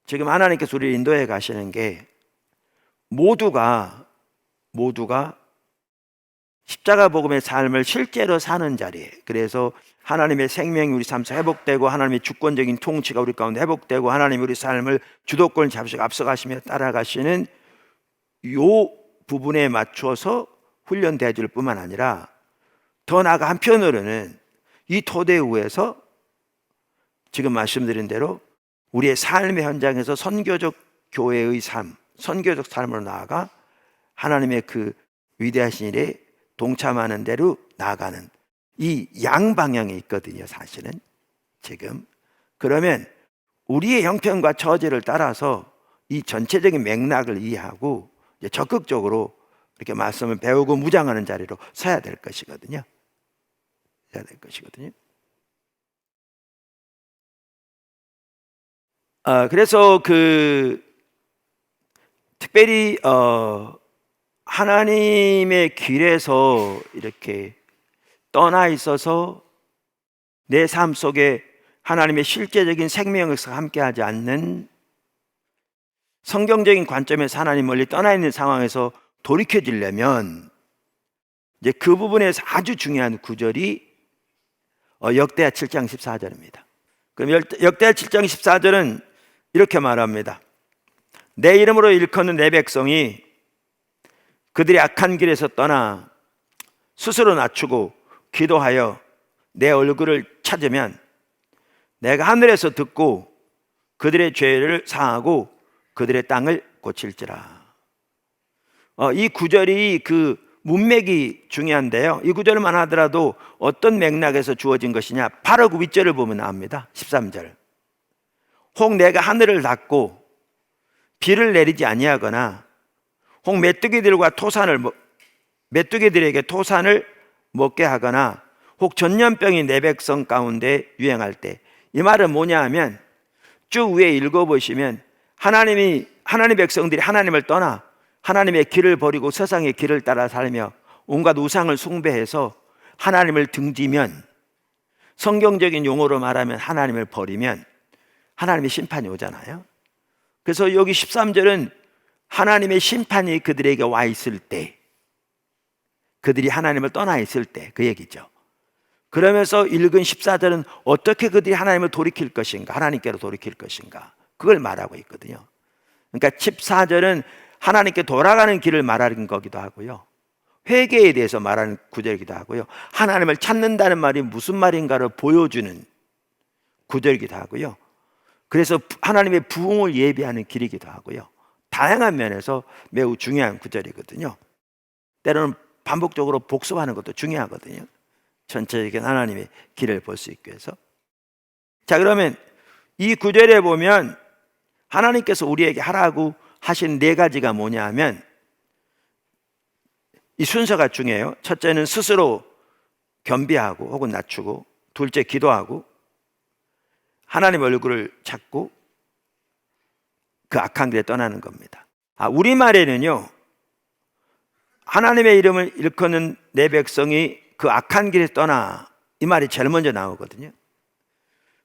지금 하나님께서 우리를 인도해 가시는 게 모두가 십자가 복음의 삶을 실제로 사는 자리에, 그래서 하나님의 생명이 우리 삶에서 회복되고 하나님의 주권적인 통치가 우리 가운데 회복되고 하나님이 우리 삶을 주도권을 잡으시고 앞서가시며 따라가시는 요 부분에 맞춰서 훈련되어 줄 뿐만 아니라 더 나아가 한편으로는 이 토대 위에서 지금 말씀드린 대로 우리의 삶의 현장에서 선교적 교회의 삶, 선교적 삶으로 나아가 하나님의 그 위대하신 일에 동참하는 대로 나아가는 이 양방향에 있거든요, 사실은 지금. 그러면 우리의 형편과 처지를 따라서 이 전체적인 맥락을 이해하고 이제 적극적으로 이렇게 말씀을 배우고 무장하는 자리로 서야 될 것이거든요. 그래서 특별히 하나님의 길에서 이렇게 떠나 있어서 내 삶 속에 하나님의 실제적인 생명에서 함께하지 않는, 성경적인 관점에서 하나님 멀리 떠나 있는 상황에서 돌이켜지려면 이제 그 부분에서 아주 중요한 구절이 역대하 7장 14절입니다. 그럼 역대하 7장 14절은 이렇게 말합니다. 내 이름으로 일컫는 내 백성이 그들의 악한 길에서 떠나 스스로 낮추고 기도하여 내 얼굴을 찾으면 내가 하늘에서 듣고 그들의 죄를 사하고 그들의 땅을 고칠지라. 이 구절이 그 문맥이 중요한데요, 이 구절만 하더라도 어떤 맥락에서 주어진 것이냐, 바로 그 윗절을 보면 나옵니다. 13절. 혹 내가 하늘을 닫고 비를 내리지 아니하거나 혹 메뚜기들에게 토산을 먹게 하거나 혹 전염병이 내 백성 가운데 유행할 때, 이 말은 뭐냐 하면 쭉 위에 읽어보시면 하나님 백성들이 하나님을 떠나 하나님의 길을 버리고 세상의 길을 따라 살며 온갖 우상을 숭배해서 하나님을 등지면, 성경적인 용어로 말하면 하나님을 버리면 하나님의 심판이 오잖아요. 그래서 여기 13절은 하나님의 심판이 그들에게 와 있을 때, 그들이 하나님을 떠나 있을 때 그 얘기죠. 그러면서 읽은 14절은 어떻게 그들이 하나님을 돌이킬 것인가, 하나님께로 돌이킬 것인가, 그걸 말하고 있거든요. 그러니까 14절은 하나님께 돌아가는 길을 말하는 거기도 하고요, 회개에 대해서 말하는 구절이기도 하고요, 하나님을 찾는다는 말이 무슨 말인가를 보여주는 구절이기도 하고요, 그래서 하나님의 부흥을 예비하는 길이기도 하고요, 다양한 면에서 매우 중요한 구절이거든요. 때로는 반복적으로 복습하는 것도 중요하거든요, 전체적인 하나님의 길을 볼 수 있기 위해서. 자, 그러면 이 구절에 보면 하나님께서 우리에게 하라고 하신 네 가지가 뭐냐 하면 이 순서가 중요해요. 첫째는 스스로 겸비하고 혹은 낮추고, 둘째 기도하고, 하나님 얼굴을 찾고 그 악한 길에 떠나는 겁니다. 우리말에는요, 하나님의 이름을 일컫는 내 백성이 그 악한 길에 떠나, 이 말이 제일 먼저 나오거든요.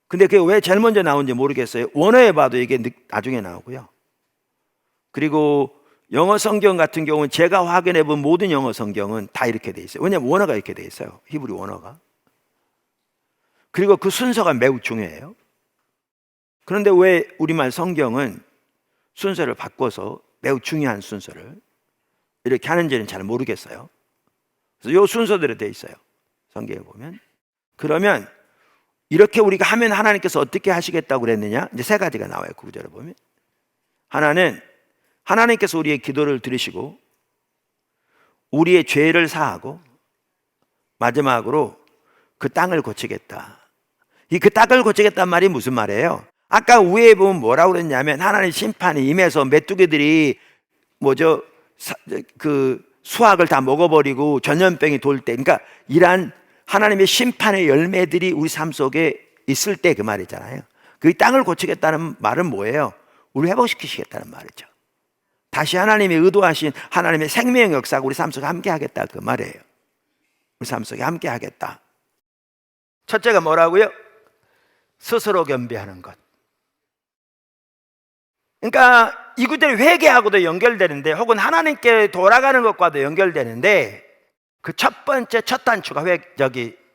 근데 그게 왜 제일 먼저 나오는지 모르겠어요. 원어에 봐도 이게 나중에 나오고요. 그리고 영어 성경 같은 경우는 제가 확인해 본 모든 영어 성경은 다 이렇게 돼 있어요. 왜냐하면 원어가 이렇게 돼 있어요, 히브리 원어가. 그리고 그 순서가 매우 중요해요. 그런데 왜 우리말 성경은 순서를 바꿔서 매우 중요한 순서를 이렇게 하는지는 잘 모르겠어요. 그래서 이 순서대로 돼 있어요, 성경에 보면. 그러면 이렇게 우리가 하면 하나님께서 어떻게 하시겠다고 그랬느냐, 이제 세 가지가 나와요, 그 구절을 보면. 하나는 하나님께서 우리의 기도를 들으시고 우리의 죄를 사하고, 마지막으로 그 땅을 고치겠다. 그 땅을 고치겠다는 말이 무슨 말이에요? 아까 위에 보면 뭐라고 그랬냐면 하나님 심판이 임해서 메뚜기들이 수확을 다 먹어버리고 전염병이 돌 때, 그러니까 이러한 하나님의 심판의 열매들이 우리 삶 속에 있을 때 그 말이잖아요. 그 땅을 고치겠다는 말은 뭐예요? 우리 회복시키시겠다는 말이죠. 다시 하나님이 의도하신 하나님의 생명의 역사가 우리 삶 속에 함께 하겠다, 그 말이에요. 우리 삶 속에 함께 하겠다. 첫째가 뭐라고요? 스스로 겸비하는 것. 그러니까 이 구절이 회개하고도 연결되는데, 혹은 하나님께 돌아가는 것과도 연결되는데, 그 첫 번째 첫 단추가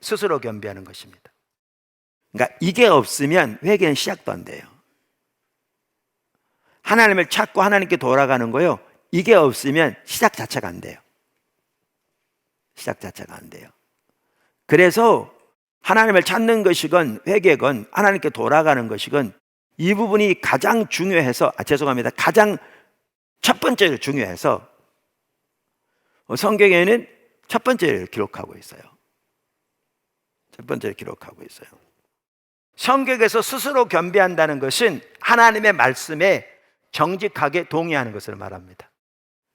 스스로 겸비하는 것입니다. 그러니까 이게 없으면 회개는 시작도 안 돼요. 하나님을 찾고 하나님께 돌아가는 거요, 이게 없으면 시작 자체가 안 돼요. 시작 자체가 안 돼요. 그래서 하나님을 찾는 것이건 회개건 하나님께 돌아가는 것이건 이 부분이 가장 중요해서, 가장 첫 번째로 중요해서 성경에는 첫 번째를 기록하고 있어요. 첫 번째를 기록하고 있어요. 성경에서 스스로 겸비한다는 것은 하나님의 말씀에 정직하게 동의하는 것을 말합니다.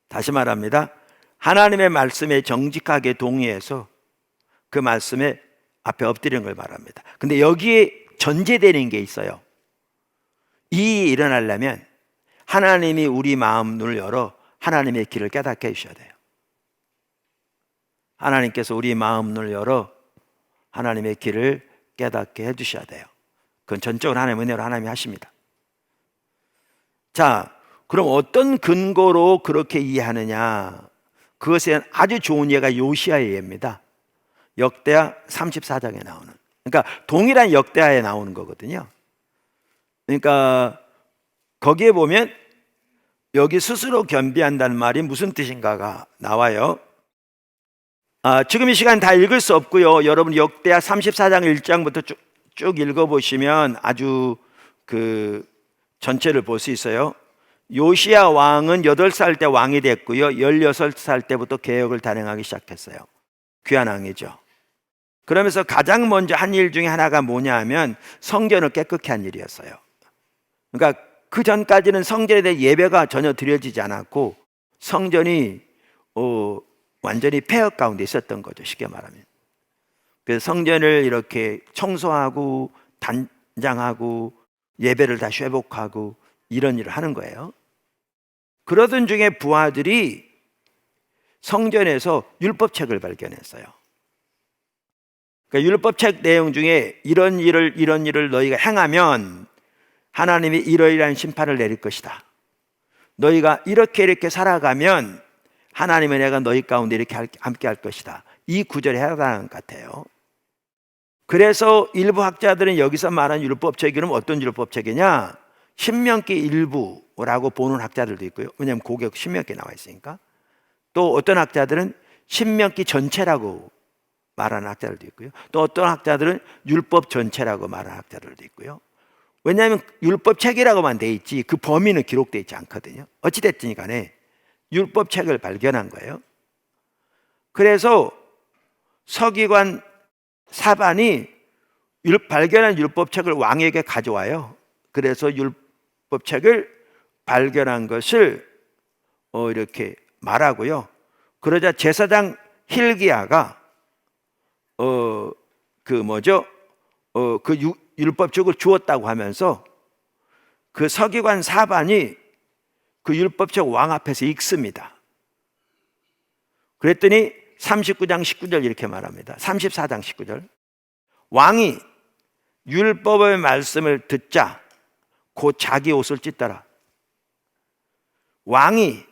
다시 말합니다. 하나님의 말씀에 정직하게 동의해서 그 말씀에 앞에 엎드리는 걸 말합니다. 근데 여기에 전제되는 게 있어요. 이 일이 일어나려면 하나님이 우리 마음 눈을 열어 하나님의 길을 깨닫게 해주셔야 돼요. 하나님께서 우리 마음 눈을 열어 하나님의 길을 깨닫게 해주셔야 돼요. 그건 전적으로 하나님의 은혜로 하나님이 하십니다. 자, 그럼 어떤 근거로 그렇게 이해하느냐? 그것에 아주 좋은 예가 요시야의 예입니다. 역대하 34장에 나오는, 그러니까 동일한 역대하에 나오는 거거든요. 그러니까 거기에 보면 여기 스스로 겸비한다는 말이 무슨 뜻인가가 나와요. 지금 이 시간 다 읽을 수 없고요. 여러분 역대하 34장 1장부터 쭉 읽어보시면 아주 그 전체를 볼 수 있어요. 요시야 왕은 8살 때 왕이 됐고요. 16살 때부터 개혁을 단행하기 시작했어요. 귀한 왕이죠. 그러면서 가장 먼저 한 일 중에 하나가 뭐냐 하면 성전을 깨끗게 한 일이었어요. 그러니까 그 전까지는 성전에 대해 예배가 전혀 드려지지 않았고 성전이 완전히 폐허 가운데 있었던 거죠, 쉽게 말하면. 그래서 성전을 이렇게 청소하고 단장하고 예배를 다시 회복하고 이런 일을 하는 거예요. 그러던 중에 부하들이 성전에서 율법책을 발견했어요. 그러니까 율법책 내용 중에 이런 일을 너희가 행하면 하나님이 이러이러한 심판을 내릴 것이다. 너희가 이렇게 살아가면 하나님의 은혜가 너희 가운데 이렇게 함께 할 것이다. 이 구절에 해당하는 것 같아요. 그래서 일부 학자들은 여기서 말하는 율법책이 어떤 율법책이냐? 신명기 일부라고 보는 학자들도 있고요. 왜냐하면 거기에 신명기 나와 있으니까. 또 어떤 학자들은 신명기 전체라고 말하는 학자들도 있고요. 또 어떤 학자들은 율법 전체라고 말하는 학자들도 있고요. 왜냐하면 율법책이라고만 돼 있지 그 범위는 기록되어 있지 않거든요. 어찌됐든 간에 율법책을 발견한 거예요. 그래서 서기관 사반이 발견한 율법책을 왕에게 가져와요. 그래서 율법책을 발견한 것을 이렇게 말하고요. 그러자 제사장 hil기야가 율법책을 주었다고 하면서 그 서기관 사반이 그 율법책 왕 앞에서 읽습니다. 그랬더니 39장 19절 이렇게 말합니다. 34장 19절. 왕이 율법의 말씀을 듣자 곧 자기 옷을 찢더라. 왕이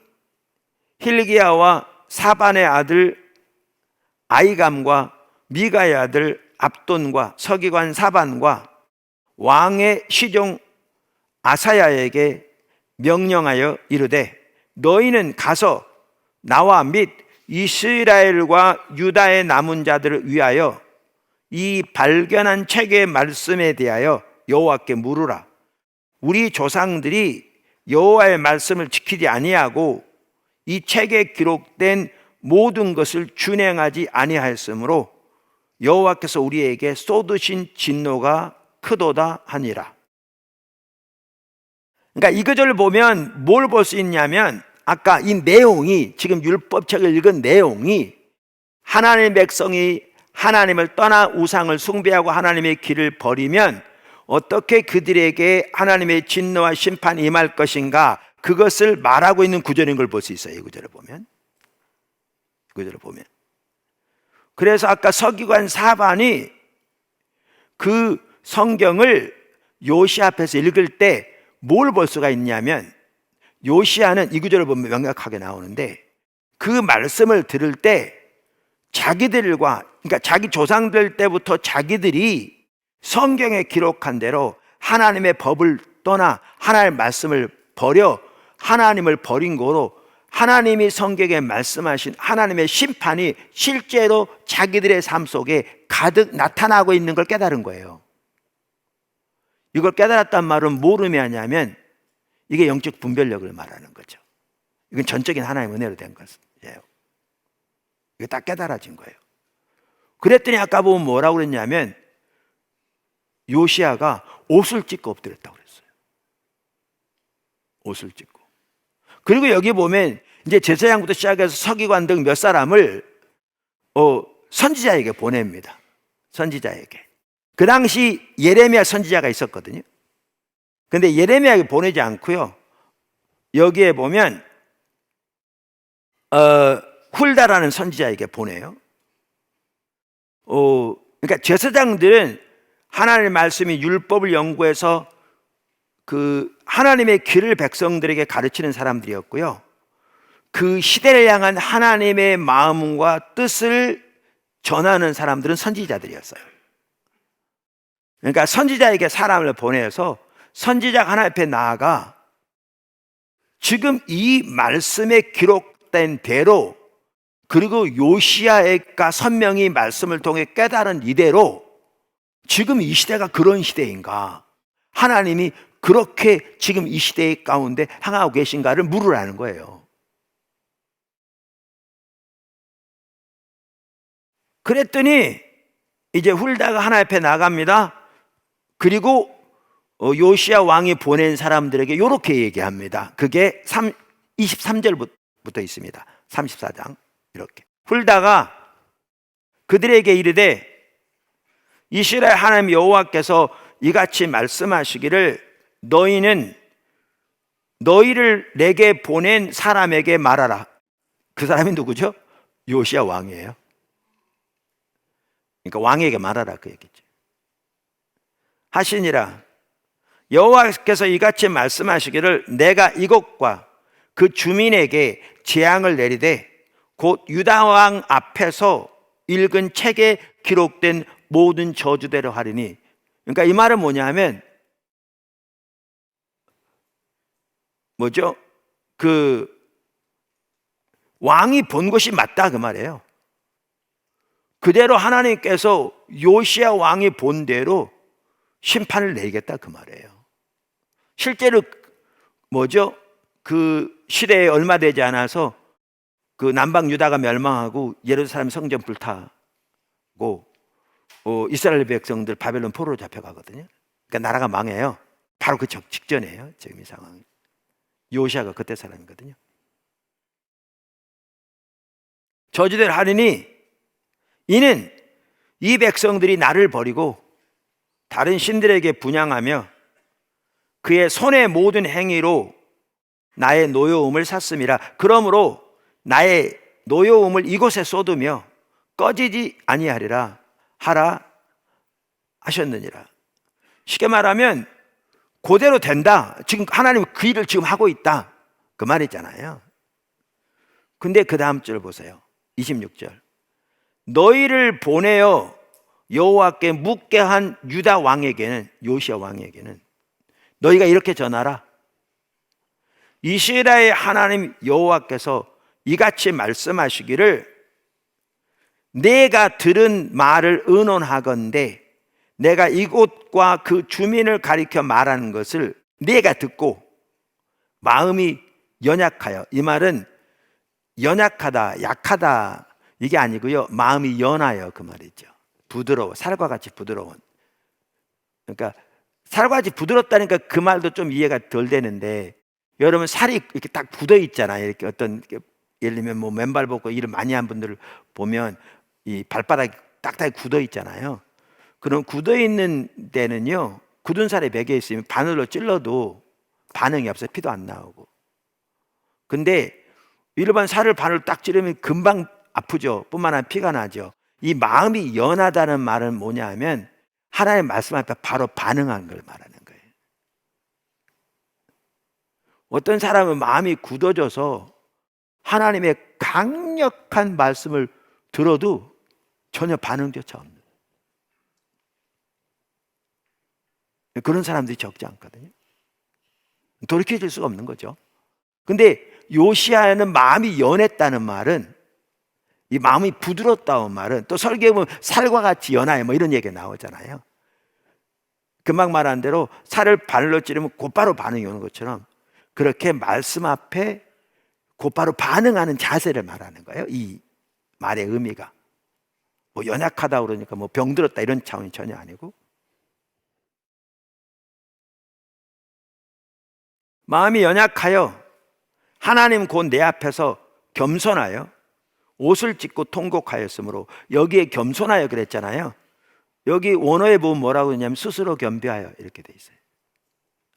hil기야와 사반의 아들 아이감과 미가의 아들 압돈과 서기관 사반과 왕의 시종 아사야에게 명령하여 이르되 너희는 가서 나와 및 이스라엘과 유다의 남은 자들을 위하여 이 발견한 책의 말씀에 대하여 여호와께 물으라. 우리 조상들이 여호와의 말씀을 지키지 아니하고 이 책에 기록된 모든 것을 준행하지 아니하였으므로 여호와께서 우리에게 쏟으신 진노가 크도다 하니라. 그러니까 이 구절을 보면 뭘 볼 수 있냐면 아까 이 내용이, 지금 율법책을 읽은 내용이 하나님의 백성이 하나님을 떠나 우상을 숭배하고 하나님의 길을 버리면 어떻게 그들에게 하나님의 진노와 심판이 임할 것인가, 그것을 말하고 있는 구절인 걸 볼 수 있어요. 이 구절을 보면. 그래서 아까 서기관 사반이 그 성경을 요시 앞에서 읽을 때 뭘 볼 수가 있냐면, 요시야는 이 구절을 보면 명확하게 나오는데, 그 말씀을 들을 때 자기들과, 그러니까 자기 조상들 때부터 자기들이 성경에 기록한 대로 하나님의 법을 떠나 하나님의 말씀을 버려 하나님을 버린 거로, 하나님이 성경에 말씀하신 하나님의 심판이 실제로 자기들의 삶 속에 가득 나타나고 있는 걸 깨달은 거예요. 이걸 깨달았단 말은 뭘 의미하냐면, 이게 영적 분별력을 말하는 거죠. 이건 전적인 하나님의 은혜로 된 것이에요. 이게 딱 깨달아진 거예요. 그랬더니 아까 보면 뭐라고 그랬냐면, 요시야가 옷을 찢고 엎드렸다고 그랬어요. 옷을 찢고. 그리고 여기 보면 이제 제사장부터 시작해서 서기관 등 몇 사람을 선지자에게 보냅니다. 선지자에게. 그 당시 예레미야 선지자가 있었거든요. 근데 예레미야에게 보내지 않고요, 여기에 보면 훌다라는 선지자에게 보내요. 그러니까 제사장들은 하나님의 말씀이 율법을 연구해서 그 하나님의 길을 백성들에게 가르치는 사람들이었고요, 그 시대를 향한 하나님의 마음과 뜻을 전하는 사람들은 선지자들이었어요. 그러니까 선지자에게 사람을 보내서 선지자가 하나님 앞에 나아가 지금 이 말씀에 기록된 대로, 그리고 요시야가 선명히 말씀을 통해 깨달은 이대로 지금 이 시대가 그런 시대인가, 하나님이 그렇게 지금 이 시대의 가운데 향하고 계신가를 물으라는 거예요. 그랬더니 이제 훌다가 하나님 앞에 나갑니다. 그리고 요시야 왕이 보낸 사람들에게 이렇게 얘기합니다. 그게 23절부터 있습니다. 34장 이렇게. 훌다가 그들에게 이르되, 이스라엘 하나님 여호와께서 이같이 말씀하시기를, 너희는 너희를 내게 보낸 사람에게 말하라. 그 사람이 누구죠? 요시야 왕이에요. 그러니까 왕에게 말하라 그 얘기죠. 하시니라, 여호와께서 이같이 말씀하시기를, 내가 이곳과 그 주민에게 재앙을 내리되 곧 유다 왕 앞에서 읽은 책에 기록된 모든 저주대로 하리니. 그러니까 이 말은 뭐냐면, 뭐죠? 그 왕이 본 것이 맞다 그 말이에요. 그대로 하나님께서 요시야 왕이 본 대로 심판을 내리겠다 그 말이에요. 실제로 뭐죠? 그 시대에 얼마 되지 않아서 그 남방 유다가 멸망하고 예루살렘 성전 불타고 이스라엘 백성들 바벨론 포로로 잡혀가거든요. 그러니까 나라가 망해요. 바로 그 직전이에요. 지금 이 상황이. 요시야가 그때 사람이거든요. 저주대로 하리니, 이는 이 백성들이 나를 버리고 다른 신들에게 분향하며 그의 손의 모든 행위로 나의 노여움을 샀음이라. 그러므로 나의 노여움을 이곳에 쏟으며 꺼지지 아니하리라 하라 하셨느니라. 쉽게 말하면 그대로 된다. 지금 하나님 그 일을 지금 하고 있다 그 말이잖아요. 근데 그 다음 절 보세요. 26절. 너희를 보내어 여호와께 묻게 한 유다 왕에게는, 요시야 왕에게는 너희가 이렇게 전하라. 이스라엘 하나님 여호와께서 이같이 말씀하시기를, 내가 들은 말을 의논하건대 내가 이곳과 그 주민을 가리켜 말하는 것을 내가 듣고 마음이 연약하여. 이 말은 연약하다, 약하다 이게 아니고요, 마음이 연하여 그 말이죠. 부드러워, 살과 같이 부드러운. 그러니까 살과 같이 부드럽다니까 그 말도 좀 이해가 덜 되는데, 여러분 살이 이렇게 딱 굳어 있잖아요. 이렇게 어떤, 예를 들면 뭐 맨발 벗고 일을 많이 한 분들을 보면 이 발바닥이 딱딱히 굳어 있잖아요. 그럼 굳어 있는 데는요, 굳은 살에 매겨 있으면 바늘로 찔러도 반응이 없어요. 피도 안 나오고. 근데 일반 살을 바늘로 딱 찌르면 금방 아프죠. 뿐만 아니라 피가 나죠. 이 마음이 연하다는 말은 뭐냐 하면 하나님의 말씀 앞에 바로 반응한 걸 말하는 거예요. 어떤 사람은 마음이 굳어져서 하나님의 강력한 말씀을 들어도 전혀 반응조차 없는 그런 사람들이 적지 않거든요. 돌이켜질 수가 없는 거죠. 근데 요시야는 마음이 연했다는 말은, 이 마음이 부드럽다는 말은, 또 설교에 보면 살과 같이 연하여 뭐 이런 얘기가 나오잖아요. 금방 말한 대로 살을 발로 찌르면 곧바로 반응이 오는 것처럼 그렇게 말씀 앞에 곧바로 반응하는 자세를 말하는 거예요. 이 말의 의미가 뭐 연약하다 그러니까 뭐 병들었다 이런 차원이 전혀 아니고, 마음이 연약하여 하나님 곧 내 앞에서 겸손하여 옷을 찢고 통곡하였으므로, 여기에 겸손하여 그랬잖아요. 여기 원어에 보면 뭐라고 했냐면 스스로 겸비하여 이렇게 돼 있어요.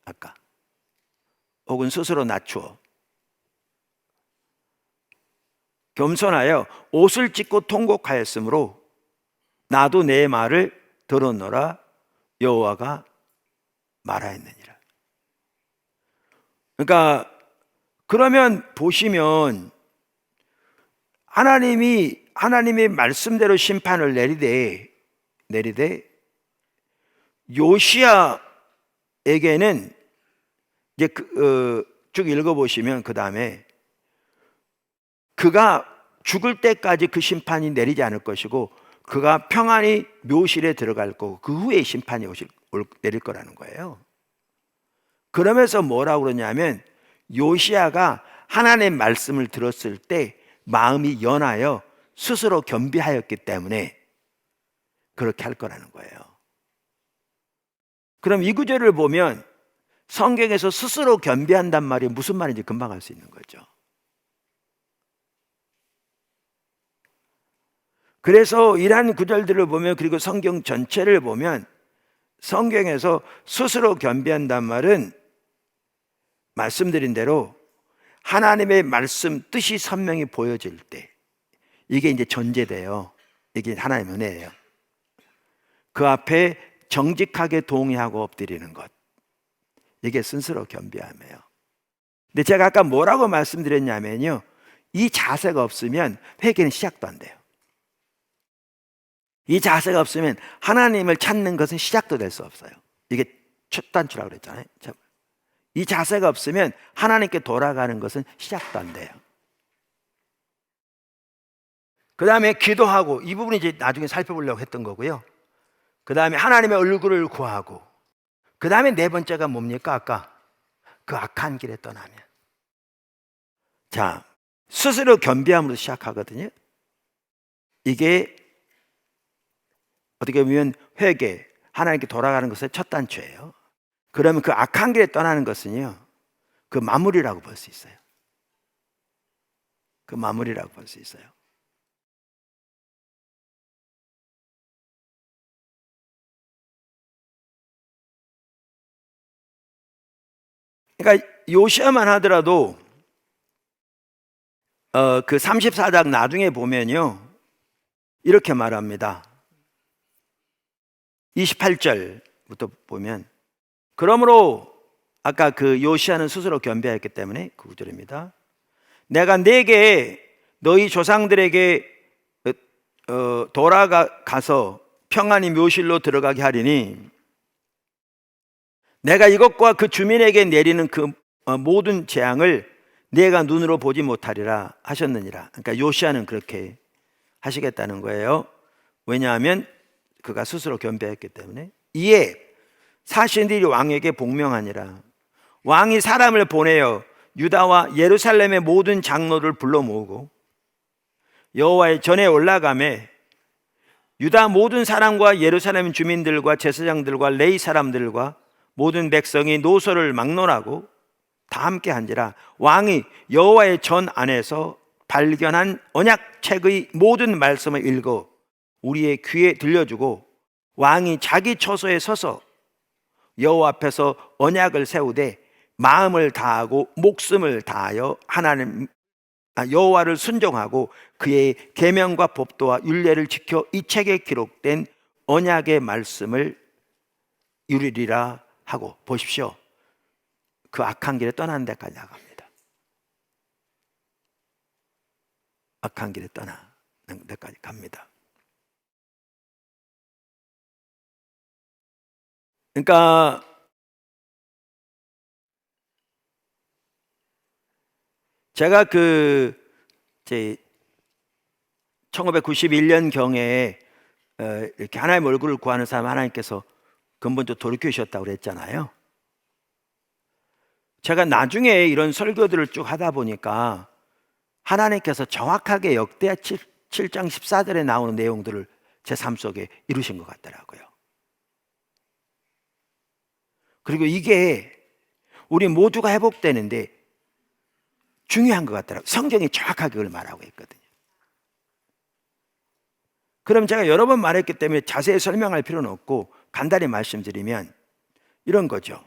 아까 혹은 스스로 낮추어, 겸손하여 옷을 찢고 통곡하였으므로 나도 내 말을 들었노라 여호와가 말하였느니라. 그러니까 그러면 보시면 하나님의 말씀대로 심판을 내리되 요시야에게는 이제 쭉 읽어보시면 그 다음에 그가 죽을 때까지 그 심판이 내리지 않을 것이고, 그가 평안히 묘실에 들어갈 거고 그 후에 심판이 내릴 거라는 거예요. 그러면서 뭐라고 그러냐면 요시야가 하나님의 말씀을 들었을 때 마음이 연하여 스스로 겸비하였기 때문에 그렇게 할 거라는 거예요. 그럼 이 구절을 보면 성경에서 스스로 겸비한단 말이 무슨 말인지 금방 알 수 있는 거죠. 그래서 이러한 구절들을 보면, 그리고 성경 전체를 보면 성경에서 스스로 겸비한단 말은 말씀드린 대로 하나님의 말씀 뜻이 선명히 보여질 때, 이게 이제 전제돼요. 이게 하나님의 은혜예요. 그 앞에 정직하게 동의하고 엎드리는 것, 이게 스스로 겸비함이에요. 근데 제가 아까 뭐라고 말씀드렸냐면요, 이 자세가 없으면 회개는 시작도 안 돼요. 이 자세가 없으면 하나님을 찾는 것은 시작도 될 수 없어요. 이게 첫 단추라고 그랬잖아요. 이 자세가 없으면 하나님께 돌아가는 것은 시작도 안 돼요. 그 다음에 기도하고, 이 부분이 이제 나중에 살펴보려고 했던 거고요. 그 다음에 하나님의 얼굴을 구하고, 그 다음에 네 번째가 뭡니까? 아까 그 악한 길에 떠나면. 자, 스스로 겸비함으로 시작하거든요. 이게 어떻게 보면 회개, 하나님께 돌아가는 것의 첫 단추예요. 그러면 그 악한 길에 떠나는 것은요, 그 마무리라고 볼 수 있어요. 그 마무리라고 볼 수 있어요. 그러니까 요시야만 하더라도 그 34장 나중에 보면요, 이렇게 말합니다. 28절부터 보면, 그러므로 아까 그 요시야는 스스로 겸비하였기 때문에 그 구절입니다. 내가 네게 너희 조상들에게 돌아가서 평안히 묘실로 들어가게 하리니 내가 이것과 그 주민에게 내리는 그 모든 재앙을 네가 눈으로 보지 못하리라 하셨느니라. 그러니까 요시야는 그렇게 하시겠다는 거예요. 왜냐하면 그가 스스로 겸비했기 때문에. 이에 사신들이 왕에게 복명하니라. 왕이 사람을 보내어 유다와 예루살렘의 모든 장로를 불러 모으고 여호와의 전에 올라가매 유다 모든 사람과 예루살렘 주민들과 제사장들과 레위 사람들과 모든 백성이 노소를 막론하고 다 함께 한지라. 왕이 여호와의 전 안에서 발견한 언약책의 모든 말씀을 읽어 우리의 귀에 들려주고, 왕이 자기 처소에 서서 여호와 앞에서 언약을 세우되 마음을 다하고 목숨을 다하여 하나님 여호와를 순종하고 그의 계명과 법도와 율례를 지켜 이 책에 기록된 언약의 말씀을 이루리라 하고. 보십시오. 그 악한 길에 떠나는 데까지 나갑니다. 악한 길에 떠나는 데까지 갑니다. 그러니까 제가 제 1991년 경에 이렇게 하나님의 얼굴을 구하는 사람 하나님께서 근본적으로 돌이켜 주셨다고 그랬잖아요. 제가 나중에 이런 설교들을 쭉 하다 보니까 하나님께서 정확하게 역대하 7장 14절에 나오는 내용들을 제 삶 속에 이루신 것 같더라고요. 그리고 이게 우리 모두가 회복되는데 중요한 것 같더라고요. 성경이 정확하게 그걸 말하고 있거든요. 그럼 제가 여러 번 말했기 때문에 자세히 설명할 필요는 없고 간단히 말씀드리면 이런 거죠.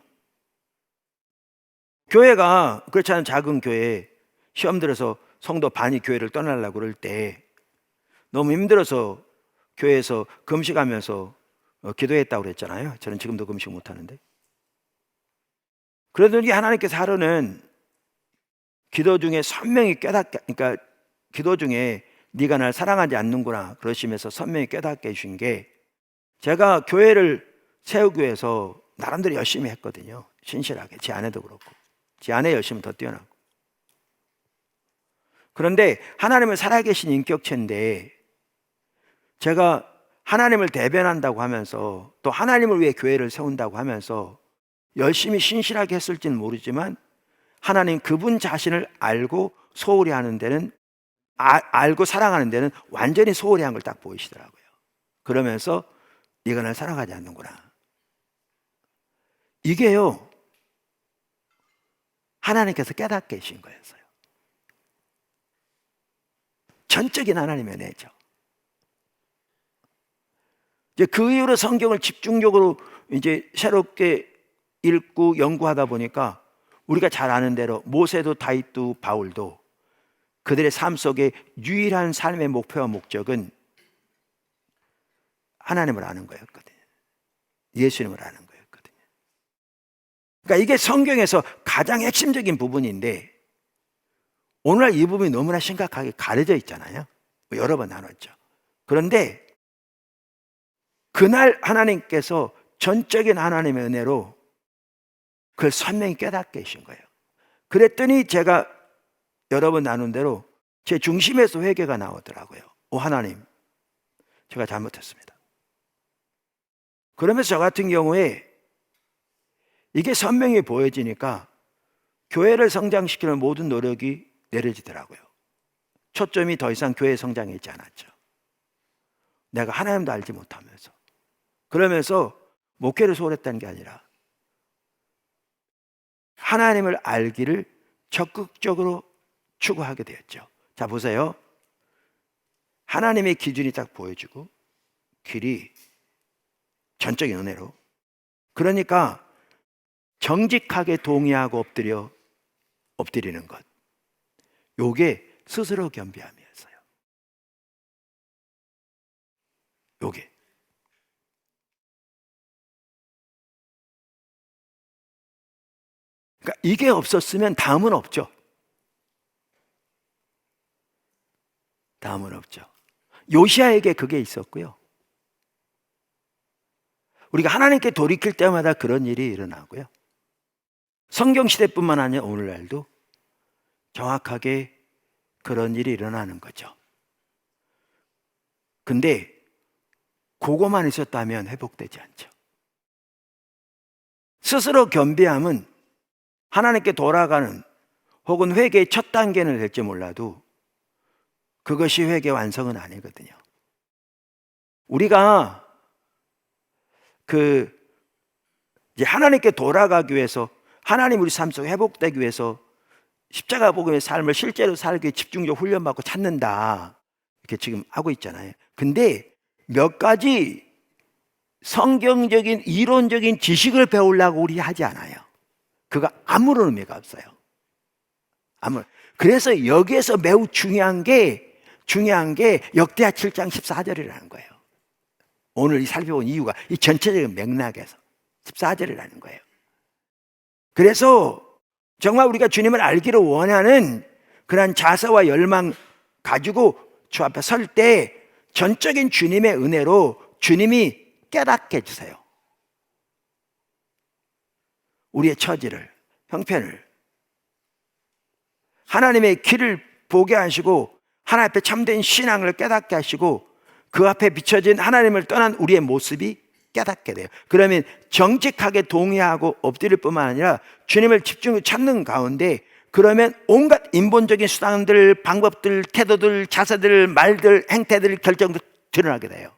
교회가 그렇지 않은 작은 교회 시험 들어서 성도 반이 교회를 떠나려고 그럴 때 너무 힘들어서 교회에서 금식하면서 기도했다고 그랬잖아요. 저는 지금도 금식 못하는데. 그러더니 하나님께서 하루는 기도 중에 선명히 깨닫게, 그러니까 기도 중에 네가 날 사랑하지 않는구나 그러시면서 선명히 깨닫게 해주신 게, 제가 교회를 세우기 위해서 나름대로 열심히 했거든요. 신실하게. 제 아내도 그렇고 제 아내 열심히 더 뛰어나고. 그런데 하나님은 살아계신 인격체인데 제가 하나님을 대변한다고 하면서 또 하나님을 위해 교회를 세운다고 하면서 열심히 신실하게 했을지는 모르지만 하나님 그분 자신을 알고 소홀히 하는 데는 알고 사랑하는 데는 완전히 소홀히 한 걸 딱 보이시더라고요. 그러면서 네가 날 사랑하지 않는구나. 이게요, 하나님께서 깨닫게 해주신 거였어요. 전적인 하나님의 은혜죠. 이제 그 이후로 성경을 집중적으로 이제 새롭게 읽고 연구하다 보니까 우리가 잘 아는 대로 모세도 다윗도 바울도 그들의 삶 속에 유일한 삶의 목표와 목적은 하나님을 아는 거였거든요. 예수님을 아는 거였거든요. 그러니까 이게 성경에서 가장 핵심적인 부분인데 오늘날 이 부분이 너무나 심각하게 가려져 있잖아요. 여러 번 나눴죠. 그런데 그날 하나님께서 전적인 하나님의 은혜로 그걸 선명히 깨닫게 하신 거예요. 그랬더니 제가 여러 번 나눈 대로 제 중심에서 회개가 나오더라고요. 오 하나님, 제가 잘못했습니다. 그러면서 저 같은 경우에 이게 선명히 보여지니까 교회를 성장시키는 모든 노력이 내려지더라고요. 초점이 더 이상 교회 성장에 있지 않았죠. 내가 하나님도 알지 못하면서. 그러면서 목회를 소홀했다는 게 아니라 하나님을 알기를 적극적으로 추구하게 되었죠. 자 보세요. 하나님의 기준이 딱 보여지고 길이 전적인 은혜로, 그러니까 정직하게 동의하고 엎드리는 것, 요게 스스로 겸비함이었어요. 요게 그러니까 이게 없었으면 다음은 없죠. 다음은 없죠. 요시아에게 그게 있었고요. 우리가 하나님께 돌이킬 때마다 그런 일이 일어나고요. 성경시대뿐만 아니라 오늘날도 정확하게 그런 일이 일어나는 거죠. 근데 그거만 있었다면 회복되지 않죠. 스스로 겸비함은 하나님께 돌아가는 혹은 회개의 첫 단계는 될지 몰라도 그것이 회개 완성은 아니거든요. 우리가 이제 하나님께 돌아가기 위해서, 하나님 우리 삶 속에 회복되기 위해서 십자가 복음의 삶을 실제로 살기 위해 집중적으로 훈련받고 찾는다, 이렇게 지금 하고 있잖아요. 근데 몇 가지 성경적인 이론적인 지식을 배우려고 우리 하지 않아요. 그거 아무런 의미가 없어요. 그래서 여기에서 매우 중요한 게 역대하 7장 14절이라는 거예요. 오늘 이 살펴본 이유가 이 전체적인 맥락에서 14절이라는 거예요. 그래서 정말 우리가 주님을 알기를 원하는 그런 자세와 열망 가지고 주 앞에 설 때 전적인 주님의 은혜로 주님이 깨닫게 해주세요. 우리의 처지를, 형편을, 하나님의 길을 보게 하시고 하나님 앞에 참된 신앙을 깨닫게 하시고 그 앞에 비춰진 하나님을 떠난 우리의 모습이 깨닫게 돼요. 그러면 정직하게 동의하고 엎드릴 뿐만 아니라 주님을 집중해서 찾는 가운데, 그러면 온갖 인본적인 수단들, 방법들, 태도들, 자세들, 말들, 행태들, 결정들 드러나게 돼요.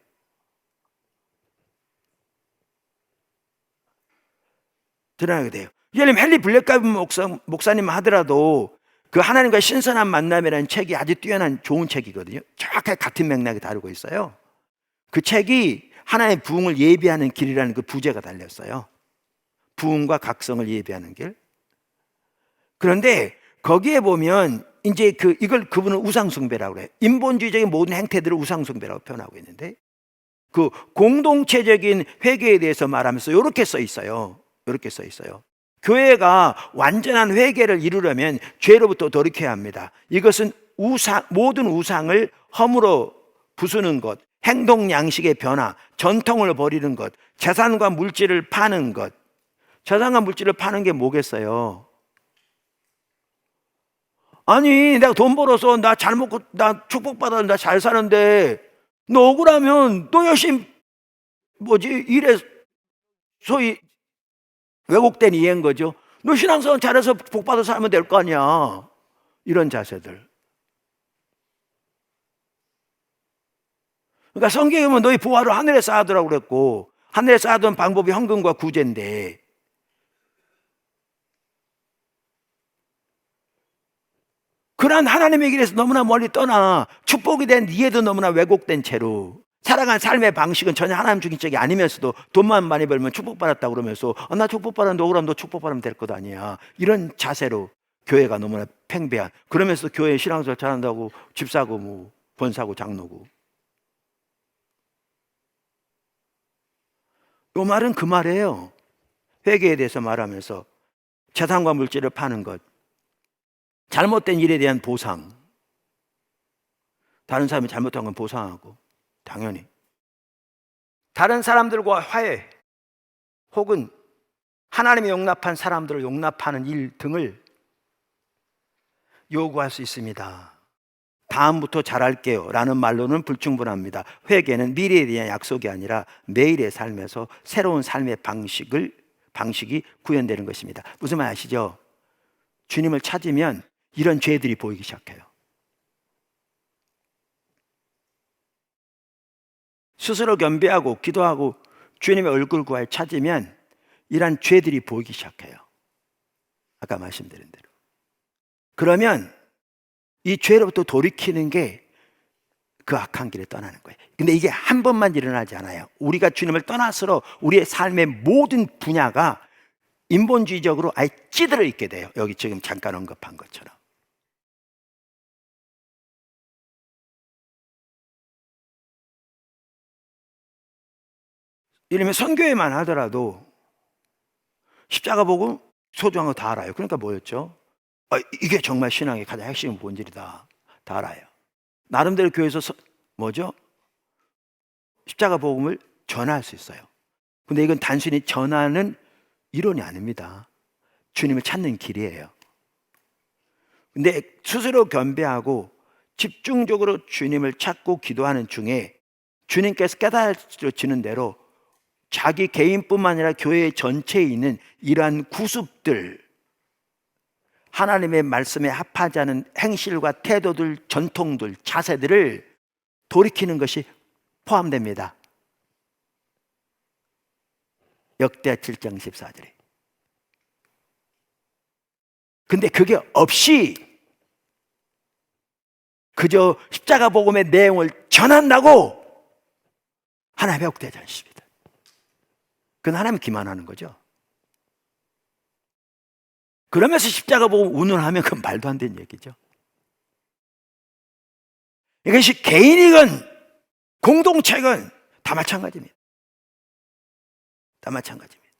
드러나게 돼요. 예를 들면 헨리 블랙가비 목사님 하더라도 그 하나님과의 신선한 만남이라는 책이 아주 뛰어난 좋은 책이거든요. 정확하게 같은 맥락이 다루고 있어요. 그 책이 하나님의 부흥을 예비하는 길이라는 그 부제가 달렸어요. 부흥과 각성을 예비하는 길. 그런데 거기에 보면 이제 이걸 그분은 우상숭배라고 그래요. 인본주의적인 모든 행태들을 우상숭배라고 표현하고 있는데, 그 공동체적인 회개에 대해서 말하면서 이렇게 써 있어요. 이렇게 써 있어요. 교회가 완전한 회개를 이루려면 죄로부터 돌이켜야 합니다. 이것은 모든 우상을 허물어 부수는 것, 행동 양식의 변화, 전통을 버리는 것, 재산과 물질을 파는 것. 재산과 물질을 파는 게 뭐겠어요? 아니, 내가 돈 벌어서 나 잘 먹고 나 축복받아 나 잘 사는데 너 억울하면 너 열심히 일해, 소위 왜곡된 이해인 거죠. 너 신앙생활 잘해서 복받아 살면 될 거 아니야. 이런 자세들. 그러니까 성경에 보면 너희 부활을 하늘에 쌓아두라고 그랬고, 하늘에 쌓아둔 방법이 헌금과 구제인데, 그러한 하나님의 길에서 너무나 멀리 떠나 축복이 된 이해도 너무나 왜곡된 채로 살아간 삶의 방식은 전혀 하나님 주신 쪽이 아니면서도 돈만 많이 벌면 축복받았다고 그러면서 나 축복받았는데 억울하면 너 축복받으면 될 것 아니야. 이런 자세로 교회가 너무나 팽배한, 그러면서 교회 신앙생활 잘한다고 집 사고 뭐 본 사고 장로고. 이 말은 그 말이에요. 회개에 대해서 말하면서 재산과 물질을 파는 것, 잘못된 일에 대한 보상, 다른 사람이 잘못한 건 보상하고, 당연히 다른 사람들과 화해 혹은 하나님이 용납한 사람들을 용납하는 일 등을 요구할 수 있습니다. 다음부터 잘할게요 라는 말로는 불충분합니다. 회개는 미래에 대한 약속이 아니라 매일의 삶에서 새로운 삶의 방식이 구현되는 것입니다. 무슨 말 아시죠? 주님을 찾으면 이런 죄들이 보이기 시작해요. 스스로 겸비하고 기도하고 주님의 얼굴 구할 찾으면 이런 죄들이 보이기 시작해요. 아까 말씀드린 대로. 그러면 이 죄로부터 돌이키는 게 그 악한 길에 떠나는 거예요. 근데 이게 한 번만 일어나지 않아요. 우리가 주님을 떠나서로 우리의 삶의 모든 분야가 인본주의적으로 아예 찌들어 있게 돼요. 여기 지금 잠깐 언급한 것처럼. 이러면 선교회만 하더라도 십자가 보고 소중한 거 다 알아요. 그러니까 뭐였죠? 이게 정말 신앙의 가장 핵심 본질이다. 다 알아요. 나름대로 교회에서 십자가 복음을 전할 수 있어요. 근데 이건 단순히 전하는 이론이 아닙니다. 주님을 찾는 길이에요. 근데 스스로 겸비하고 집중적으로 주님을 찾고 기도하는 중에 주님께서 깨달아지는 대로 자기 개인뿐만 아니라 교회 전체에 있는 이러한 구습들, 하나님의 말씀에 합하지 않은 행실과 태도들, 전통들, 자세들을 돌이키는 것이 포함됩니다. 역대 7장 14절에. 근데 그게 없이 그저 십자가 복음의 내용을 전한다고 하나님 회복되지 않습니다. 그건 하나님 기만하는 거죠. 그러면서 십자가 복음 운운하면 그건 말도 안 되는 얘기죠. 이것이 개인이건 공동체건 다 마찬가지입니다. 다 마찬가지입니다.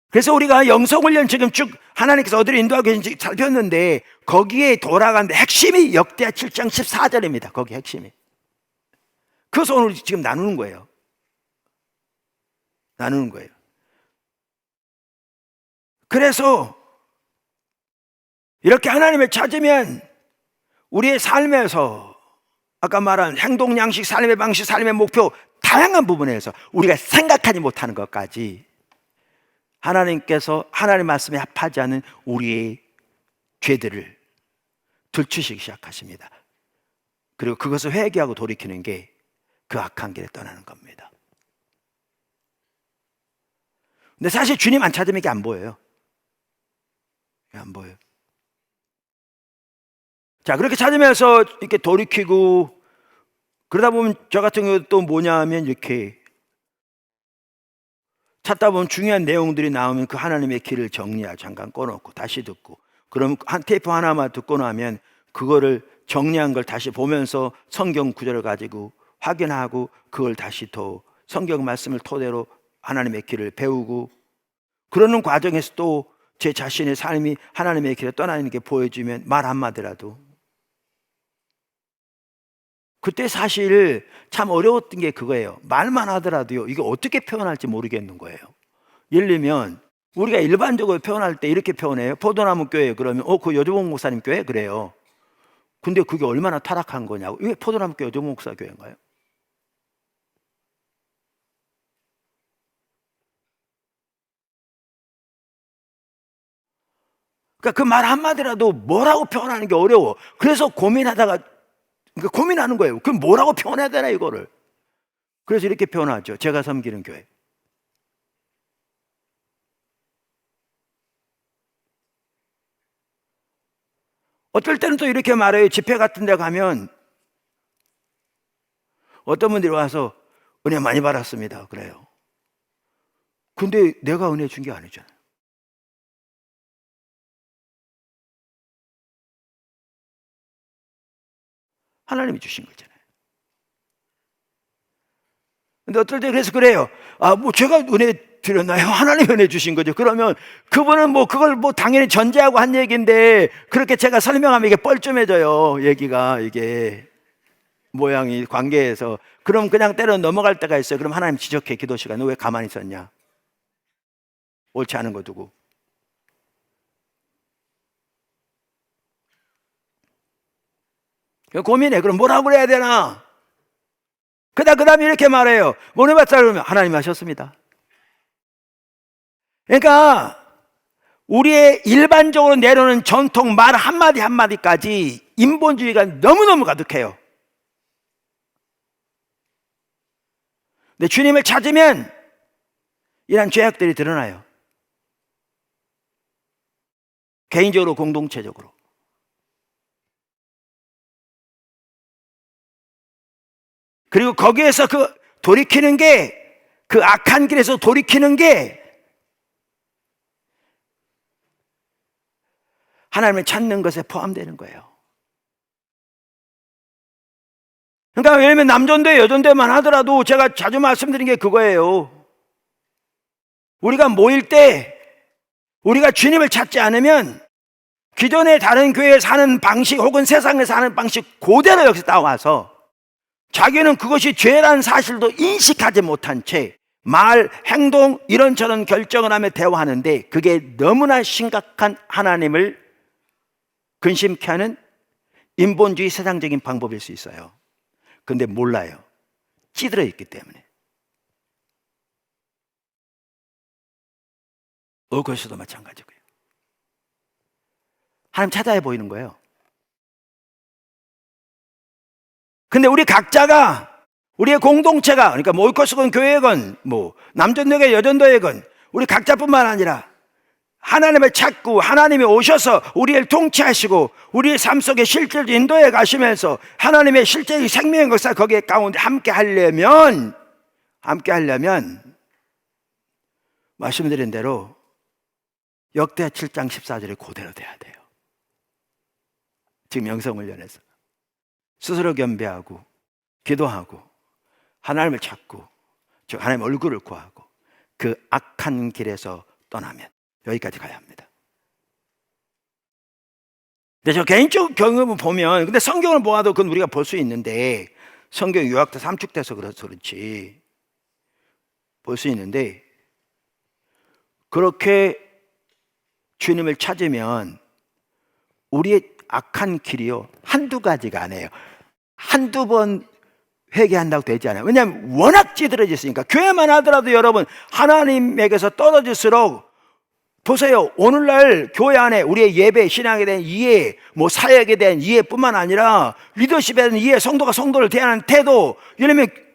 그래서 우리가 영성훈련 지금 쭉 하나님께서 어디로 인도하고 계신지 살폈는데 거기에 돌아가는데 핵심이 역대하 7장 14절입니다. 거기 핵심이. 그래서 오늘 지금 나누는 거예요. 나누는 거예요. 그래서 이렇게 하나님을 찾으면 우리의 삶에서 아까 말한 행동, 양식, 삶의 방식, 삶의 목표 다양한 부분에서 우리가 생각하지 못하는 것까지 하나님께서 하나님 말씀에 합하지 않은 우리의 죄들을 들추시기 시작하십니다. 그리고 그것을 회개하고 돌이키는 게 그 악한 길에 떠나는 겁니다. 근데 사실 주님 안 찾으면 이게 안 보여요. 안 보여요. 자, 그렇게 찾으면서 이렇게 돌이키고 그러다 보면 저 같은 경우 또 뭐냐 하면 이렇게 찾다 보면 중요한 내용들이 나오면 그 하나님의 길을 정리하고 잠깐 꺼놓고 다시 듣고 그럼 한 테이프 하나만 듣고 나면 그거를 정리한 걸 다시 보면서 성경 구절을 가지고 확인하고 그걸 다시 더 성경 말씀을 토대로 하나님의 길을 배우고 그러는 과정에서 또 제 자신의 삶이 하나님의 길에 떠나는 게 보여지면 말 한마디라도 그때 사실 참 어려웠던 게 그거예요. 말만 하더라도요 이게 어떻게 표현할지 모르겠는 거예요. 예를 들면 우리가 일반적으로 표현할 때 이렇게 표현해요. 포도나무 교회 그러면 그 여조봉 목사님 교회 그래요. 근데 그게 얼마나 타락한 거냐고. 이게 포도나무 교회 여조봉 목사 교회인가요? 그러니까 그 말 한마디라도 뭐라고 표현하는 게 어려워. 그래서 고민하다가 고민하는 거예요. 그럼 뭐라고 표현해야 되나 이거를. 그래서 이렇게 표현하죠. 제가 섬기는 교회. 어떨 때는 또 이렇게 말해요. 집회 같은 데 가면 어떤 분들이 와서 은혜 많이 받았습니다. 그래요. 근데 내가 은혜 준 게 아니잖아요. 하나님이 주신 거잖아요. 근데 어떨 때 그래서 그래요. 뭐 제가 은혜 드렸나요? 하나님이 은혜 주신 거죠. 그러면 그분은 뭐 그걸 뭐 당연히 전제하고 한 얘기인데 그렇게 제가 설명하면 이게 뻘쭘해져요. 얘기가 이게 모양이 관계에서. 그럼 그냥 때려 넘어갈 때가 있어요. 그럼 하나님 지적해 기도 시간. 너 왜 가만히 있었냐? 옳지 않은 거 두고. 고민해. 그럼 뭐라고 그래야 되나? 그 다음에 이렇게 말해요. 뭐 해봤자 그러면 하나님 하셨습니다. 그러니까 우리의 일반적으로 내려오는 전통 말 한마디 한마디까지 인본주의가 너무너무 가득해요. 근데 주님을 찾으면 이런 죄악들이 드러나요. 개인적으로 공동체적으로. 그리고 거기에서 그 돌이키는 게 그 악한 길에서 돌이키는 게 하나님을 찾는 것에 포함되는 거예요. 그러니까 예를 들면 남전도회 여전도회만 하더라도 제가 자주 말씀드린 게 그거예요. 우리가 모일 때 우리가 주님을 찾지 않으면 기존의 다른 교회에 사는 방식 혹은 세상에 사는 방식 그대로 여기서 따와서 자기는 그것이 죄라는 사실도 인식하지 못한 채 말, 행동 이런저런 결정을 하며 대화하는데 그게 너무나 심각한 하나님을 근심케 하는 인본주의 세상적인 방법일 수 있어요. 근데 몰라요. 찌들어 있기 때문에. 그것도 마찬가지고요. 하나님 찾아야 보이는 거예요. 근데 우리 각자가 우리의 공동체가 그러니까 모이코스건 교회건 뭐 남전도회 여전도회건 우리 각자뿐만 아니라 하나님을 찾고 하나님이 오셔서 우리를 통치하시고 우리의 삶 속에 실제로 인도해 가시면서 하나님의 실제의 생명의 역사 거기에 가운데 함께 하려면 말씀드린 대로 역대하 7장 14절에 그대로 돼야 돼요. 지금 영성훈련에서 스스로 겸비하고 기도하고 하나님을 찾고 즉 하나님의 얼굴을 구하고 그 악한 길에서 떠나면 여기까지 가야 합니다. 근데 저 개인적 경험을 보면, 근데 성경을 모아도 그건 우리가 볼 수 있는데, 성경 요약도 삼축돼서 그렇지 볼 수 있는데, 그렇게 주님을 찾으면 우리의 악한 길이요 한두 가지가 아니에요. 한두 번 회개한다고 되지 않아요. 왜냐하면 워낙 찌들어져 있으니까. 교회만 하더라도 여러분, 하나님에게서 떨어질수록, 보세요, 오늘날 교회 안에 우리의 예배, 신앙에 대한 이해, 사역에 대한 이해뿐만 아니라 리더십에 대한 이해, 성도가 성도를 대하는 태도, 예를 들면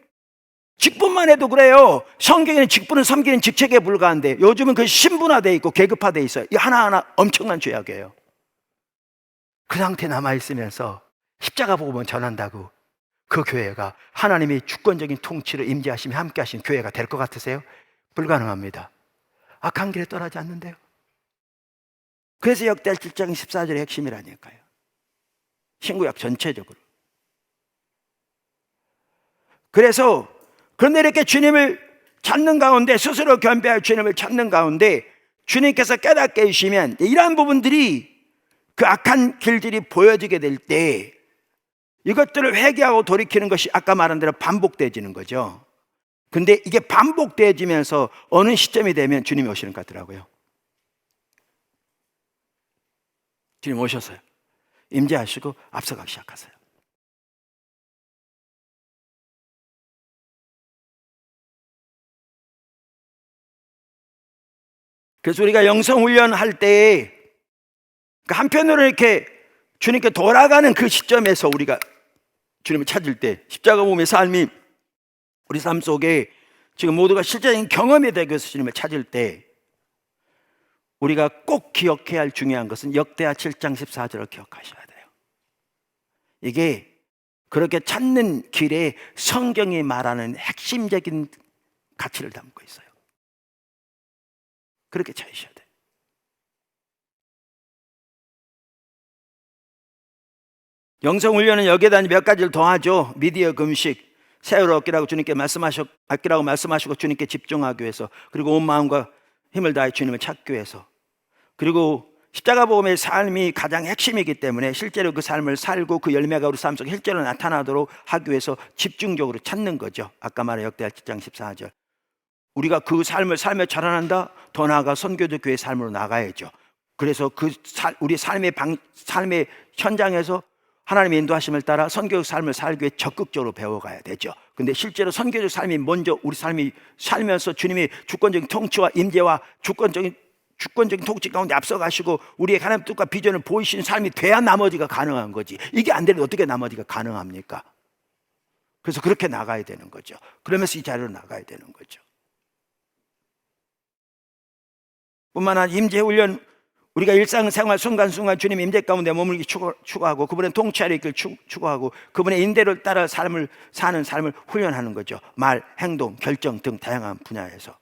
직분만 해도 그래요. 성경에는 직분은 섬기는 직책에 불과한데 요즘은 그 신분화되어 있고 계급화되어 있어요. 이 하나하나 엄청난 죄악이에요. 그 상태에 남아있으면서 십자가 복음을 전한다고 그 교회가 하나님의 주권적인 통치를 임재하시며 함께 하신 교회가 될 것 같으세요? 불가능합니다. 악한 길에 떠나지 않는데요. 그래서 역대하 7장 14절의 핵심이라니까요. 신구약 전체적으로. 그래서 그런데 이렇게 주님을 찾는 가운데, 스스로 겸비하여 주님을 찾는 가운데 주님께서 깨닫게 해주시면 이러한 부분들이, 그 악한 길들이 보여지게 될 때 이것들을 회개하고 돌이키는 것이 아까 말한 대로 반복되어지는 거죠. 근데 이게 반복되어지면서 어느 시점이 되면 주님이 오시는 것 같더라고요. 주님 오셨어요. 임재하시고 앞서가기 시작하세요. 그래서 우리가 영성훈련 할 때 한편으로 이렇게 주님께 돌아가는 그 시점에서 우리가 주님을 찾을 때, 십자가 몸의 삶이 우리 삶 속에 지금 모두가 실제적인 경험이 되기 위해서 주님을 찾을 때 우리가 꼭 기억해야 할 중요한 것은 역대하 7장 14절을 기억하셔야 돼요. 이게 그렇게 찾는 길에 성경이 말하는 핵심적인 가치를 담고 있어요. 그렇게 찾으셔야 돼요. 영성훈련은 여기에다 몇 가지를 더하죠. 미디어 금식, 세월을 얻기라고 아끼라고 말씀하시고 주님께 집중하기 위해서, 그리고 온 마음과 힘을 다해 주님을 찾기 위해서, 그리고 십자가 복음의 삶이 가장 핵심이기 때문에 실제로 그 삶을 살고 그 열매가 우리 삶 속에 실제로 나타나도록 하기 위해서 집중적으로 찾는 거죠. 아까 말한 역대하 7장 14절. 우리가 그 삶을 살며 자라난다, 더 나아가 선교도 교회 삶으로 나가야죠. 그래서 우리 삶의 현장에서 하나님의 인도하심을 따라 선교적 삶을 살기 위해 적극적으로 배워가야 되죠. 근데 실제로 선교적 삶이 먼저 우리 삶이 살면서 주님의 주권적인 통치와 임재와 주권적인 통치 가운데 앞서가시고 우리의 하나님 뜻과 비전을 보이시는 삶이 돼야 나머지가 가능한 거지. 이게 안 되면 어떻게 나머지가 가능합니까? 그래서 그렇게 나가야 되는 거죠. 그러면서 이 자리로 나가야 되는 거죠. 뿐만 아니라 임재훈련, 우리가 일상생활 순간순간 주님 임재 가운데 머물기 추구하고 그분의 통치하를 있길 추구하고 그분의 인대를 따라 사는 삶을 훈련하는 거죠. 말, 행동, 결정 등 다양한 분야에서.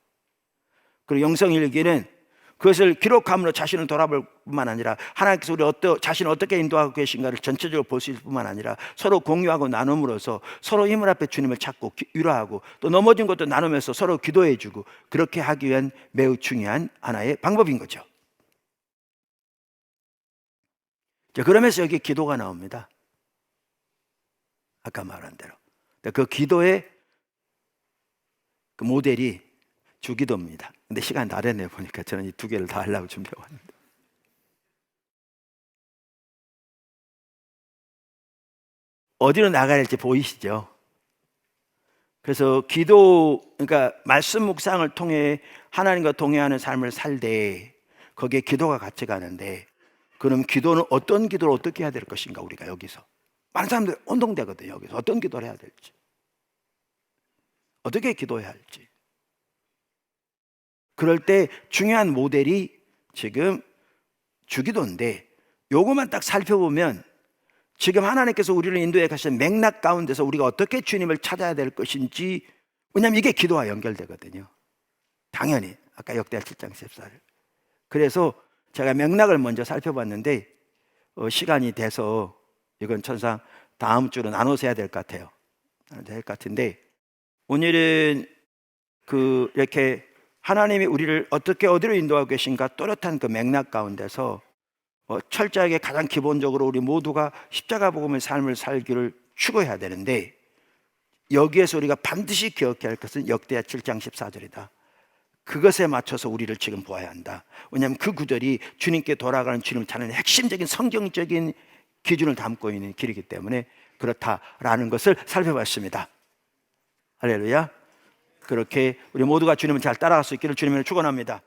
그리고 영성일기는 그것을 기록함으로 자신을 돌아볼 뿐만 아니라 하나님께서 자신을 어떻게 인도하고 계신가를 전체적으로 볼 수 있을 뿐만 아니라 서로 공유하고 나눔으로써 서로 힘을 앞에 주님을 찾고 위로하고 또 넘어진 것도 나누면서 서로 기도해주고, 그렇게 하기 위한 매우 중요한 하나의 방법인 거죠. 자, 그러면서 여기 기도가 나옵니다. 아까 말한 대로. 그 기도의 그 모델이 주기도입니다. 근데 시간 다 됐네요. 보니까 저는 이 두 개를 다 하려고 준비해 왔는데. 어디로 나가야 할지 보이시죠? 그래서 그러니까 말씀 묵상을 통해 하나님과 동행하는 삶을 살되 거기에 기도가 같이 가는데, 그럼 기도는 어떤 기도를 어떻게 해야 될 것인가? 우리가 여기서 많은 사람들이 혼동되거든요. 여기서 어떤 기도를 해야 될지, 어떻게 기도해야 할지. 그럴 때 중요한 모델이 지금 주기도인데, 요것만 딱 살펴보면 지금 하나님께서 우리를 인도해 가신 맥락 가운데서 우리가 어떻게 주님을 찾아야 될 것인지, 왜냐하면 이게 기도와 연결되거든요. 당연히 아까 역대하 7장 14절. 그래서 제가 맥락을 먼저 살펴봤는데 시간이 돼서 이건 천상 다음 주로 나눠서 해야 될 것 같아요. 될 것 같은데, 오늘은 이렇게 하나님이 우리를 어떻게 어디로 인도하고 계신가 또렷한 그 맥락 가운데서 철저하게 가장 기본적으로 우리 모두가 십자가 복음의 삶을 살기를 추구해야 되는데, 여기에서 우리가 반드시 기억해야 할 것은 역대하 7장 14절이다. 그것에 맞춰서 우리를 지금 보아야 한다. 왜냐하면 그 구절이 주님께 돌아가는 주님을 찾는 핵심적인 성경적인 기준을 담고 있는 길이기 때문에 그렇다라는 것을 살펴봤습니다. 할렐루야. 그렇게 우리 모두가 주님을 잘 따라갈 수 있기를 주님을 축원합니다.